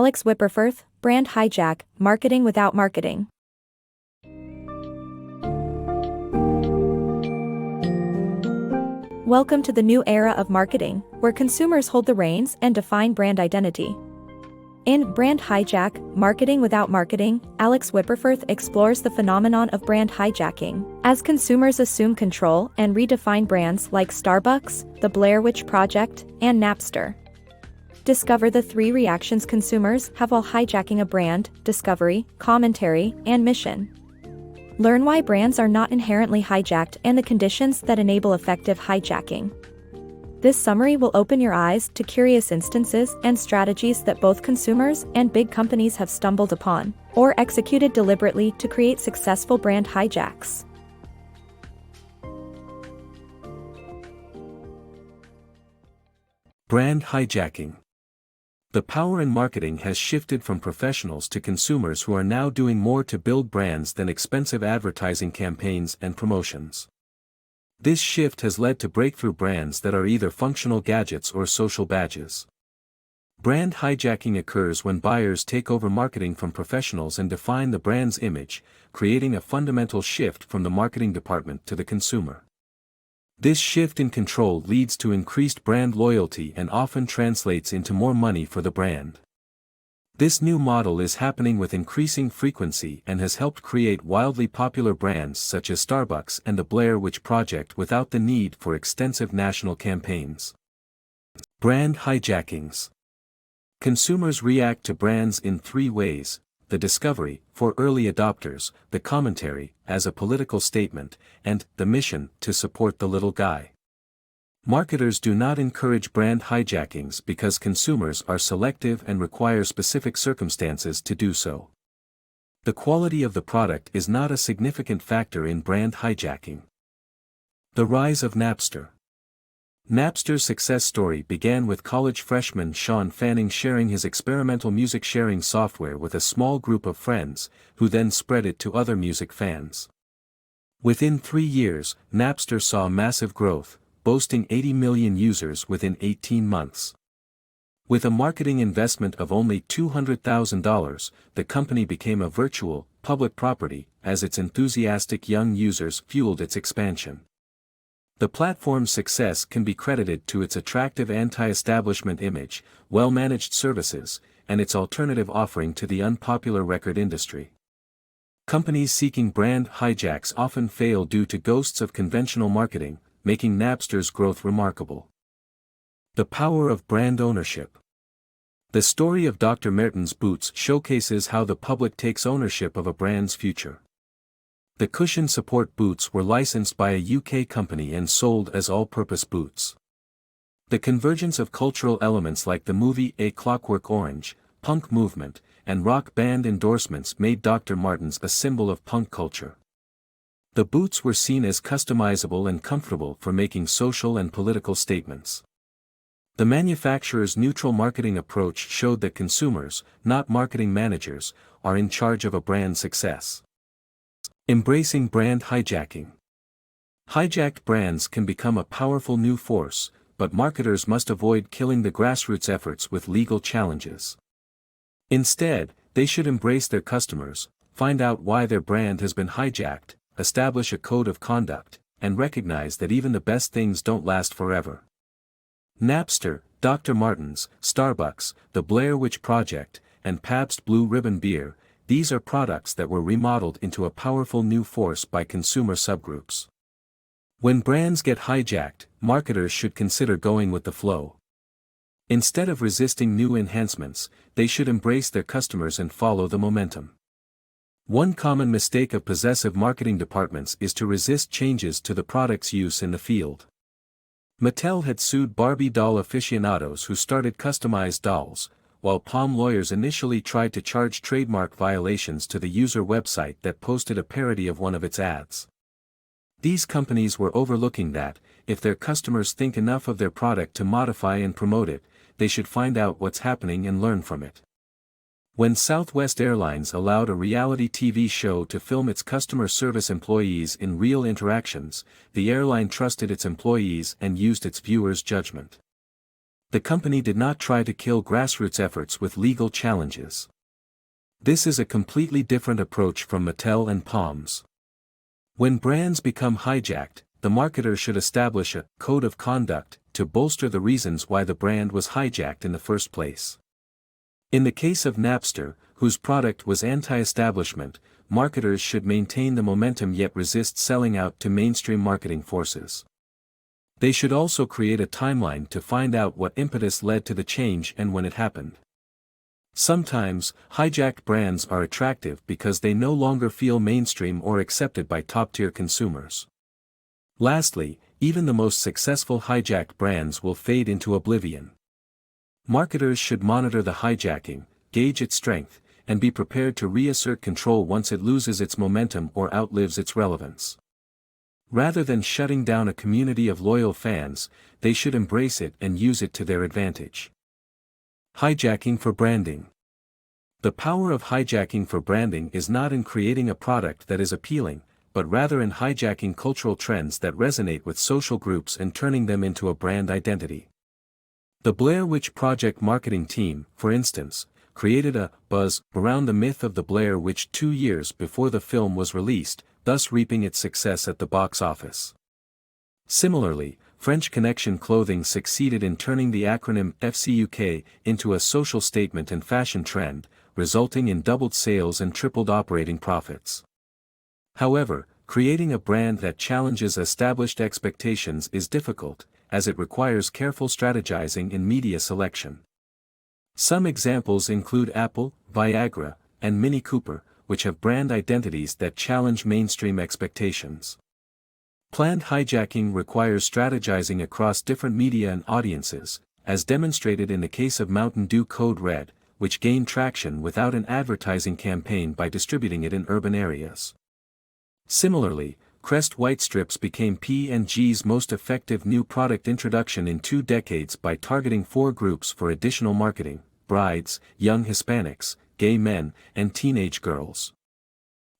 Alex Wipperfürth, brand Hijack, marketing without marketing. Welcome to the new era of marketing, where consumers hold the reins and define brand identity. In Brand Hijack, Marketing Without Marketing, Alex Wipperfürth explores the phenomenon of brand hijacking, as consumers assume control and redefine brands like Starbucks, The Blair Witch Project, and Napster. Discover the 3 reactions consumers have while hijacking a brand: discovery, commentary, and mission. Learn why brands are not inherently hijacked and the conditions that enable effective hijacking. This summary will open your eyes to curious instances and strategies that both consumers and big companies have stumbled upon, or executed deliberately to create successful brand hijacks. Brand hijacking. The power in marketing has shifted from professionals to consumers who are now doing more to build brands than expensive advertising campaigns and promotions. This shift has led to breakthrough brands that are either functional gadgets or social badges. Brand hijacking occurs when buyers take over marketing from professionals and define the brand's image, creating a fundamental shift from the marketing department to the consumer. This shift in control leads to increased brand loyalty and often translates into more money for the brand. This new model is happening with increasing frequency and has helped create wildly popular brands such as Starbucks and the Blair Witch Project without the need for extensive national campaigns. Brand hijackings. Consumers react to brands in 3 ways: the discovery, for early adopters, the commentary, as a political statement, and the mission, to support the little guy. Marketers do not encourage brand hijackings because consumers are selective and require specific circumstances to do so. The quality of the product is not a significant factor in brand hijacking. The rise of Napster. Napster's success story began with college freshman Sean Fanning sharing his experimental music sharing software with a small group of friends, who then spread it to other music fans. Within 3 years, Napster saw massive growth, boasting 80 million users within 18 months. With a marketing investment of only $200,000, the company became a virtual, public property, as its enthusiastic young users fueled its expansion. The platform's success can be credited to its attractive anti-establishment image, well-managed services, and its alternative offering to the unpopular record industry. Companies seeking brand hijacks often fail due to ghosts of conventional marketing, making Napster's growth remarkable. The power of brand ownership. The story of Dr. Merton's boots showcases how the public takes ownership of a brand's future. The cushion support boots were licensed by a UK company and sold as all-purpose boots. The convergence of cultural elements like the movie A Clockwork Orange, punk movement, and rock band endorsements made Dr. Martens a symbol of punk culture. The boots were seen as customizable and comfortable for making social and political statements. The manufacturer's neutral marketing approach showed that consumers, not marketing managers, are in charge of a brand's success. Embracing brand hijacking. Hijacked brands can become a powerful new force, but marketers must avoid killing the grassroots efforts with legal challenges. Instead, they should embrace their customers, find out why their brand has been hijacked, establish a code of conduct, and recognize that even the best things don't last forever. Napster, Dr. Martens, Starbucks, the Blair Witch Project, and Pabst Blue Ribbon beer, these are products that were remodeled into a powerful new force by consumer subgroups. When brands get hijacked, marketers should consider going with the flow. Instead of resisting new enhancements, they should embrace their customers and follow the momentum. One common mistake of possessive marketing departments is to resist changes to the product's use in the field. Mattel had sued Barbie doll aficionados who started customized dolls, while Palm lawyers initially tried to charge trademark violations to the user website that posted a parody of one of its ads. These companies were overlooking that, if their customers think enough of their product to modify and promote it, they should find out what's happening and learn from it. When Southwest Airlines allowed a reality TV show to film its customer service employees in real interactions, the airline trusted its employees and used its viewers' judgment. The company did not try to kill grassroots efforts with legal challenges. This is a completely different approach from Mattel and Palms. When brands become hijacked, the marketer should establish a code of conduct to bolster the reasons why the brand was hijacked in the first place. In the case of Napster, whose product was anti-establishment, marketers should maintain the momentum yet resist selling out to mainstream marketing forces. They should also create a timeline to find out what impetus led to the change and when it happened. Sometimes, hijacked brands are attractive because they no longer feel mainstream or accepted by top-tier consumers. Lastly, even the most successful hijacked brands will fade into oblivion. Marketers should monitor the hijacking, gauge its strength, and be prepared to reassert control once it loses its momentum or outlives its relevance. Rather than shutting down a community of loyal fans, they should embrace it and use it to their advantage. Hijacking for branding. The power of hijacking for branding is not in creating a product that is appealing, but rather in hijacking cultural trends that resonate with social groups and turning them into a brand identity. The Blair Witch Project marketing team, for instance, created a buzz around the myth of the Blair Witch 2 years before the film was released, thus reaping its success at the box office. Similarly, French Connection clothing succeeded in turning the acronym FCUK into a social statement and fashion trend, resulting in doubled sales and tripled operating profits. However, creating a brand that challenges established expectations is difficult, as it requires careful strategizing in media selection. Some examples include Apple, Viagra, and Mini Cooper, which have brand identities that challenge mainstream expectations. Planned hijacking requires strategizing across different media and audiences, as demonstrated in the case of Mountain Dew Code Red, which gained traction without an advertising campaign by distributing it in urban areas. Similarly, Crest White Strips became P&G's most effective new product introduction in 2 decades by targeting 4 groups for additional marketing: brides, young Hispanics, gay men, and teenage girls.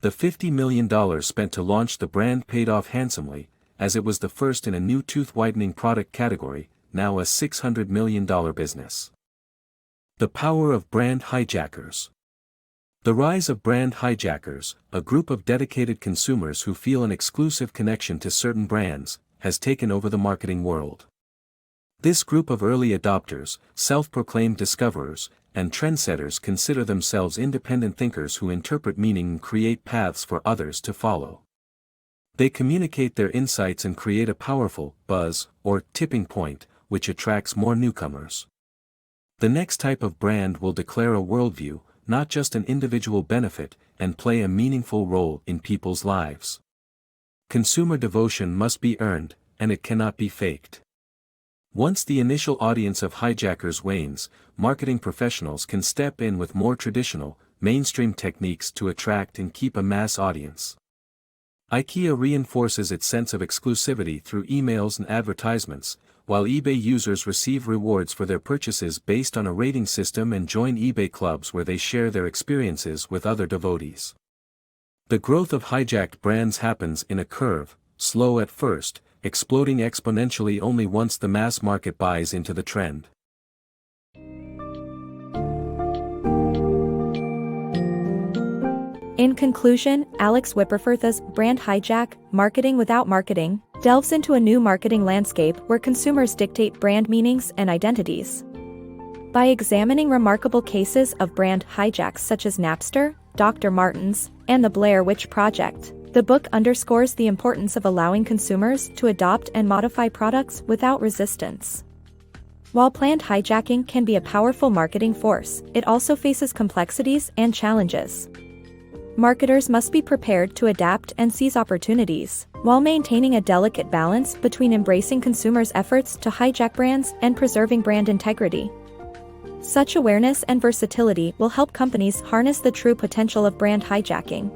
The $50 million spent to launch the brand paid off handsomely, as it was the first in a new tooth whitening product category, now a $600 million business. The power of brand hijackers. The rise of brand hijackers, a group of dedicated consumers who feel an exclusive connection to certain brands, has taken over the marketing world. This group of early adopters, self-proclaimed discoverers, and trendsetters consider themselves independent thinkers who interpret meaning and create paths for others to follow. They communicate their insights and create a powerful buzz, or tipping point, which attracts more newcomers. The next type of brand will declare a worldview, not just an individual benefit, and play a meaningful role in people's lives. Consumer devotion must be earned, and it cannot be faked. Once the initial audience of hijackers wanes, marketing professionals can step in with more traditional, mainstream techniques to attract and keep a mass audience. IKEA reinforces its sense of exclusivity through emails and advertisements, while eBay users receive rewards for their purchases based on a rating system and join eBay clubs where they share their experiences with other devotees. The growth of hijacked brands happens in a curve, slow at first, exploding exponentially only once the mass market buys into the trend. In conclusion, Alex Wipperfürth's Brand Hijack, Marketing Without Marketing, delves into a new marketing landscape where consumers dictate brand meanings and identities. By examining remarkable cases of brand hijacks such as Napster, Dr. Martens, and the Blair Witch Project, the book underscores the importance of allowing consumers to adopt and modify products without resistance. While planned hijacking can be a powerful marketing force, it also faces complexities and challenges. Marketers must be prepared to adapt and seize opportunities, while maintaining a delicate balance between embracing consumers' efforts to hijack brands and preserving brand integrity. Such awareness and versatility will help companies harness the true potential of brand hijacking.